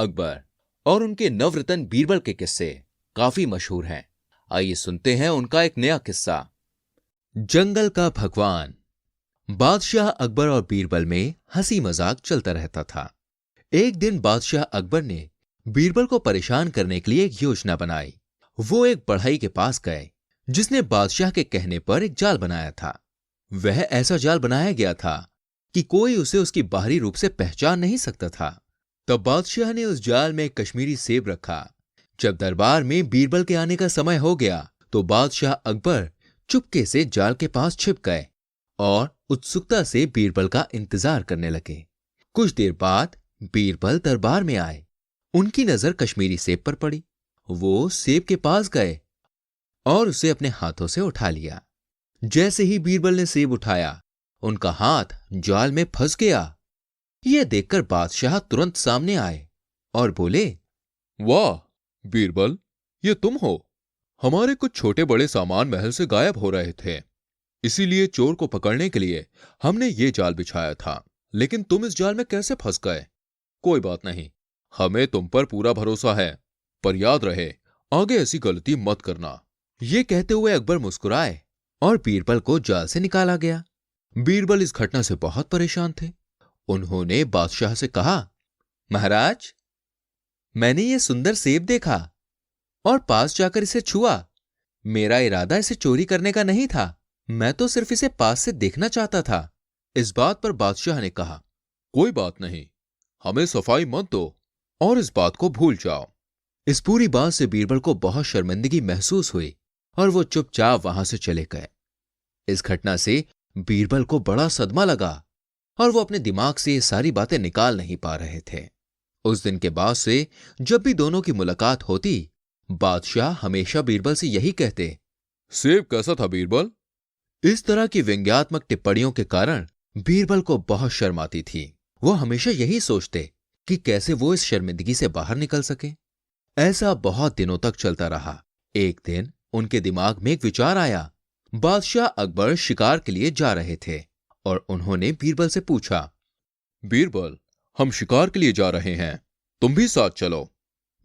अकबर और उनके नवरत्न बीरबल के किस्से काफी मशहूर हैं। आइए सुनते हैं उनका एक नया किस्सा। जंगल का भगवान। बादशाह अकबर और बीरबल में हंसी मजाक चलता रहता था। एक दिन बादशाह अकबर ने बीरबल को परेशान करने के लिए एक योजना बनाई। वो एक बढ़ई के पास गए जिसने बादशाह के कहने पर एक जाल बनाया था। वह ऐसा जाल बनाया गया था कि कोई उसे उसकी बाहरी रूप से पहचान नहीं सकता था। तब बादशाह ने उस जाल में एक कश्मीरी सेब रखा। जब दरबार में बीरबल के आने का समय हो गया तो बादशाह अकबर चुपके से जाल के पास छिप गए और उत्सुकता से बीरबल का इंतजार करने लगे। कुछ देर बाद बीरबल दरबार में आए। उनकी नजर कश्मीरी सेब पर पड़ी। वो सेब के पास गए और उसे अपने हाथों से उठा लिया। जैसे ही बीरबल ने सेब उठाया, उनका हाथ जाल में फंस गया। यह देखकर बादशाह तुरंत सामने आए और बोले, वाह बीरबल, ये तुम हो। हमारे कुछ छोटे बड़े सामान महल से गायब हो रहे थे, इसीलिए चोर को पकड़ने के लिए हमने ये जाल बिछाया था। लेकिन तुम इस जाल में कैसे फंस गए? कोई बात नहीं, हमें तुम पर पूरा भरोसा है, पर याद रहे आगे ऐसी गलती मत करना। ये कहते हुए अकबर मुस्कुराए और बीरबल को जाल से निकाला गया। बीरबल इस घटना से बहुत परेशान थे। उन्होंने बादशाह से कहा, महाराज, मैंने ये सुंदर सेब देखा और पास जाकर इसे छुआ। मेरा इरादा इसे चोरी करने का नहीं था, मैं तो सिर्फ इसे पास से देखना चाहता था। इस बात पर बादशाह ने कहा, कोई बात नहीं, हमें सफाई मत दो और इस बात को भूल जाओ। इस पूरी बात से बीरबल को बहुत शर्मिंदगी महसूस हुई और वो चुपचाप वहां से चले गए। इस घटना से बीरबल को बड़ा सदमा लगा और वो अपने दिमाग से ये सारी बातें निकाल नहीं पा रहे थे। उस दिन के बाद से जब भी दोनों की मुलाकात होती, बादशाह हमेशा बीरबल से यही कहते, सेब कैसा था बीरबल? इस तरह की व्यंग्यात्मक टिप्पणियों के कारण बीरबल को बहुत शर्म आती थी। वो हमेशा यही सोचते कि कैसे वो इस शर्मिंदगी से बाहर निकल सके। ऐसा बहुत दिनों तक चलता रहा। एक दिन उनके दिमाग में एक विचार आया। बादशाह अकबर शिकार के लिए जा रहे थे और उन्होंने बीरबल से पूछा, बीरबल, हम शिकार के लिए जा रहे हैं, तुम भी साथ चलो।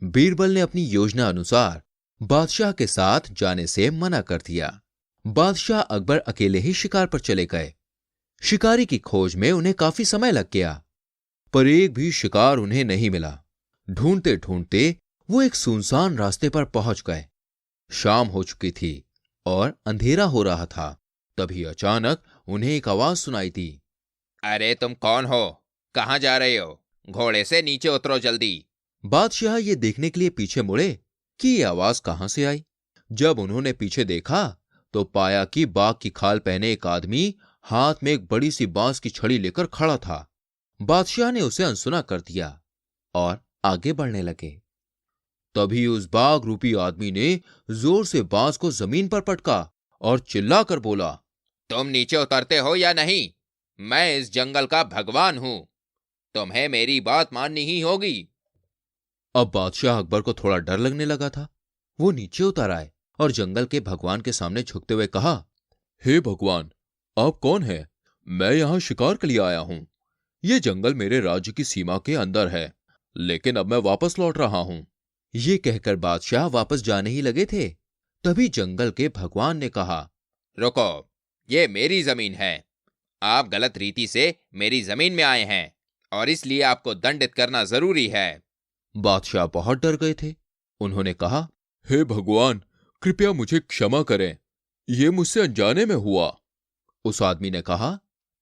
बीरबल ने अपनी योजना अनुसार बादशाह के साथ जाने से मना कर दिया। बादशाह अकबर अकेले ही शिकार पर चले गए। शिकारी की खोज में उन्हें काफी समय लग गया, पर एक भी शिकार उन्हें नहीं मिला। ढूंढते ढूंढते वो एक सुनसान रास्ते पर पहुंच गए। शाम हो चुकी थी और अंधेरा हो रहा था। तभी अचानक उन्हें एक आवाज सुनाई दी। अरे तुम कौन हो? कहां जा रहे हो? घोड़े से नीचे उतरो जल्दी। बादशाह ये देखने के लिए पीछे मुड़े कि ये आवाज कहां से आई। जब उन्होंने पीछे देखा तो पाया कि बाघ की खाल पहने एक आदमी हाथ में एक बड़ी सी बांस की छड़ी लेकर खड़ा था। बादशाह ने उसे अनसुना कर दिया और आगे बढ़ने लगे। तभी उस बाघ रूपी आदमी ने जोर से बांस को जमीन पर पटका और चिल्लाकर बोला, तुम नीचे उतरते हो या नहीं? मैं इस जंगल का भगवान हूं, तुम्हें मेरी बात माननी ही होगी। अब बादशाह अकबर को थोड़ा डर लगने लगा था। वो नीचे उतर आए और जंगल के भगवान के सामने झुकते हुए कहा, हे भगवान, आप कौन हैं? मैं यहां शिकार के लिए आया हूं। ये जंगल मेरे राज्य की सीमा के अंदर है, लेकिन अब मैं वापस लौट रहा हूं। ये कहकर बादशाह वापस जाने ही लगे थे। तभी जंगल के भगवान ने कहा, रुको, ये मेरी जमीन है। आप गलत रीति से मेरी जमीन में आए हैं और इसलिए आपको दंडित करना जरूरी है। बादशाह बहुत डर गए थे। उन्होंने कहा, हे भगवान, कृपया मुझे क्षमा करें, ये मुझसे अनजाने में हुआ। उस आदमी ने कहा,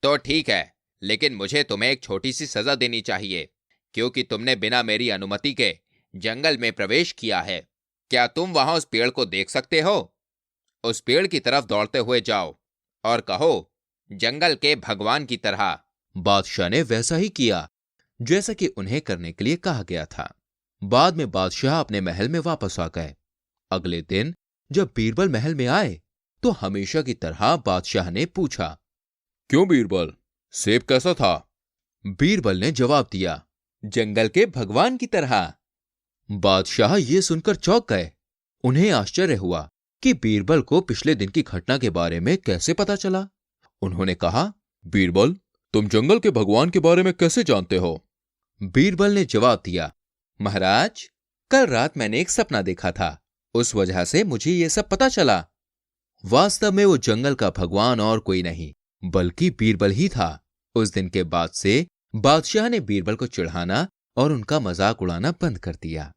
तो ठीक है, लेकिन मुझे तुम्हें एक छोटी सी सजा देनी चाहिए, क्योंकि तुमने बिना मेरी अनुमति के जंगल में प्रवेश किया है। क्या तुम वहां उस पेड़ को देख सकते हो? उस पेड़ की तरफ दौड़ते हुए जाओ और कहो, जंगल के भगवान की तरह। बादशाह ने वैसा ही किया जैसा कि उन्हें करने के लिए कहा गया था। बाद में बादशाह अपने महल में वापस आ गए। अगले दिन जब बीरबल महल में आए तो हमेशा की तरह बादशाह ने पूछा, क्यों बीरबल, सेब कैसा था? बीरबल ने जवाब दिया, जंगल के भगवान की तरह। बादशाह ये सुनकर चौंक गए। उन्हें आश्चर्य हुआ कि बीरबल को पिछले दिन की घटना के बारे में कैसे पता चला। उन्होंने कहा, बीरबल, तुम जंगल के भगवान के बारे में कैसे जानते हो? बीरबल ने जवाब दिया, महाराज, कल रात मैंने एक सपना देखा था, उस वजह से मुझे यह सब पता चला। वास्तव में वो जंगल का भगवान और कोई नहीं बल्कि बीरबल ही था। उस दिन के बाद से बादशाह ने बीरबल को चिढ़ाना और उनका मजाक उड़ाना बंद कर दिया।